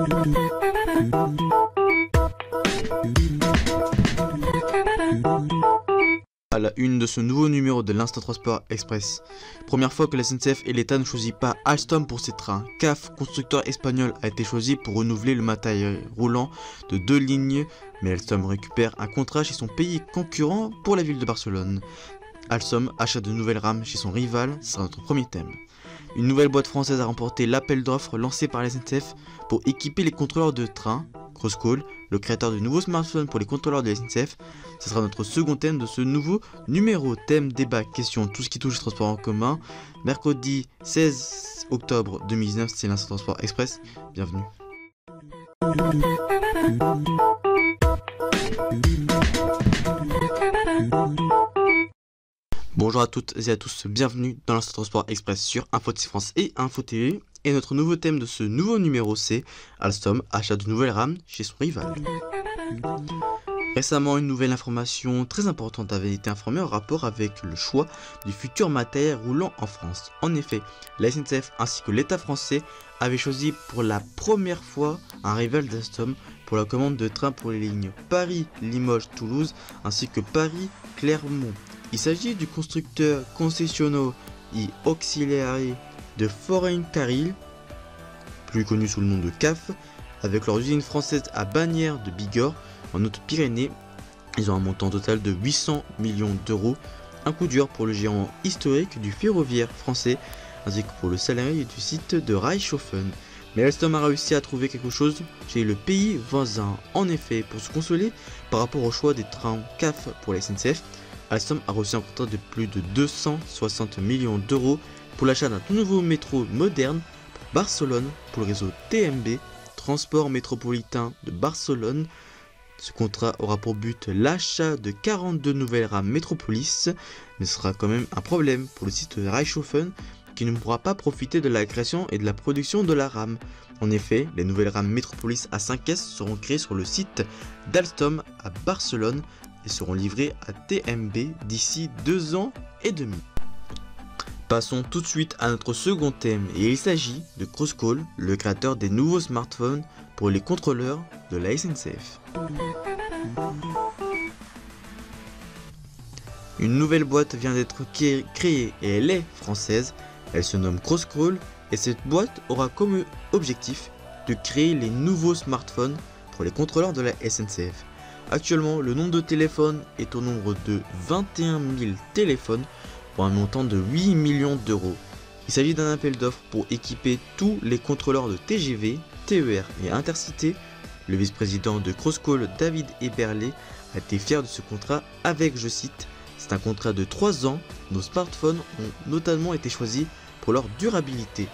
À la une de ce nouveau numéro de l'Instant Transport Express. Première fois que la SNCF et l'État ne choisit pas Alstom pour ses trains. CAF, constructeur espagnol, a été choisi pour renouveler le matériel roulant de 2 lignes, mais Alstom récupère un contrat chez son pays concurrent pour la ville de Barcelone. Alstom achète de nouvelles rames chez son rival, ce sera notre premier thème. Une nouvelle boîte française a remporté l'appel d'offres lancé par la SNCF pour équiper les contrôleurs de train. Crosscall, le créateur de nouveaux smartphones pour les contrôleurs de la SNCF, ce sera notre second thème de ce nouveau numéro. Thème, débat, question, tout ce qui touche le transport en commun. Mercredi 16 octobre 2019, c'est l'Instant Transport Express. Bienvenue. Bonjour à toutes et à tous, bienvenue dans l'Instant Transport Express sur Info France et Info TV. Et notre nouveau thème de ce nouveau numéro, c'est Alstom achète de nouvelles rames chez son rival. Récemment, une nouvelle information très importante avait été informée en rapport avec le choix du futur matériel roulant en France. En effet, la SNCF ainsi que l'État français avaient choisi pour la première fois un rival d'Alstom pour la commande de trains pour les lignes Paris-Limoges-Toulouse ainsi que Paris-Clermont. Il s'agit du constructeur concessionnaire et auxiliaire de Foreign Carril, plus connu sous le nom de CAF, avec leur usine française à Bagnères de Bigorre en Haute-Pyrénées. Ils ont un montant total de 800 millions d'euros, un coup dur pour le géant historique du ferroviaire français ainsi que pour le salarié du site de Reichshofen. Mais Alstom a réussi à trouver quelque chose chez le pays voisin. En effet, pour se consoler par rapport au choix des trains CAF pour la SNCF, Alstom a reçu un contrat de plus de 260 millions d'euros pour l'achat d'un tout nouveau métro moderne pour Barcelone pour le réseau TMB, Transport Métropolitain de Barcelone. Ce contrat aura pour but l'achat de 42 nouvelles rames Métropolis, mais ce sera quand même un problème pour le site de Reichshofen qui ne pourra pas profiter de la création et de la production de la rame. En effet, les nouvelles rames Métropolis à 5S seront créées sur le site d'Alstom à Barcelone et seront livrées à TMB d'ici 2 ans et demi. Passons tout de suite à notre second thème et il s'agit de Crosscall, le créateur des nouveaux smartphones pour les contrôleurs de la SNCF. Une nouvelle boîte vient d'être créée et elle est française, elle se nomme Crosscall et cette boîte aura comme objectif de créer les nouveaux smartphones pour les contrôleurs de la SNCF. Actuellement, le nombre de téléphones est au nombre de 21 000 téléphones pour un montant de 8 millions d'euros. Il s'agit d'un appel d'offres pour équiper tous les contrôleurs de TGV, TER et Intercité. Le vice-président de Crosscall, David Eberle, a été fier de ce contrat avec, je cite, « C'est un contrat de 3 ans, nos smartphones ont notamment été choisis pour leur durabilité. »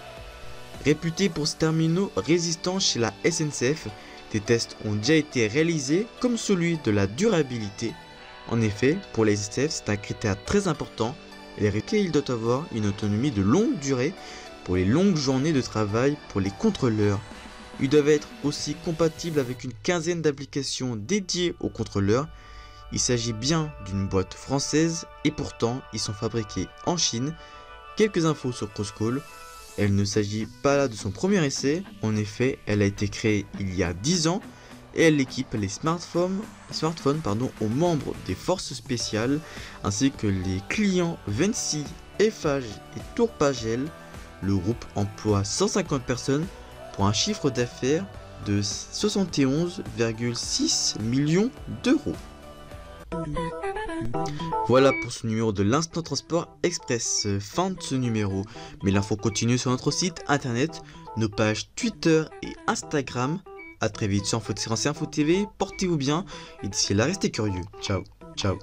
Réputé pour ses terminaux résistants chez la SNCF, des tests ont déjà été réalisés comme celui de la durabilité. En effet, pour la SNCF, c'est un critère très important. Il doit avoir une autonomie de longue durée pour les longues journées de travail pour les contrôleurs. Ils doivent être aussi compatibles avec une quinzaine d'applications dédiées aux contrôleurs. Il s'agit bien d'une boîte française et pourtant ils sont fabriqués en Chine. Quelques infos sur Crosscall. Elle ne s'agit pas là de son premier essai. En effet, elle a été créée il y a 10 ans et elle équipe les smartphones aux membres des forces spéciales ainsi que les clients Vinci, Eiffage et Tourpagel. Le groupe emploie 150 personnes pour un chiffre d'affaires de 71,6 millions d'euros. Voilà pour ce numéro de l'Instant Transport Express. Fin de ce numéro. Mais l'info continue sur notre site internet, nos pages Twitter et Instagram. A très vite sur Info TV, portez-vous bien et d'ici là restez curieux. Ciao, ciao.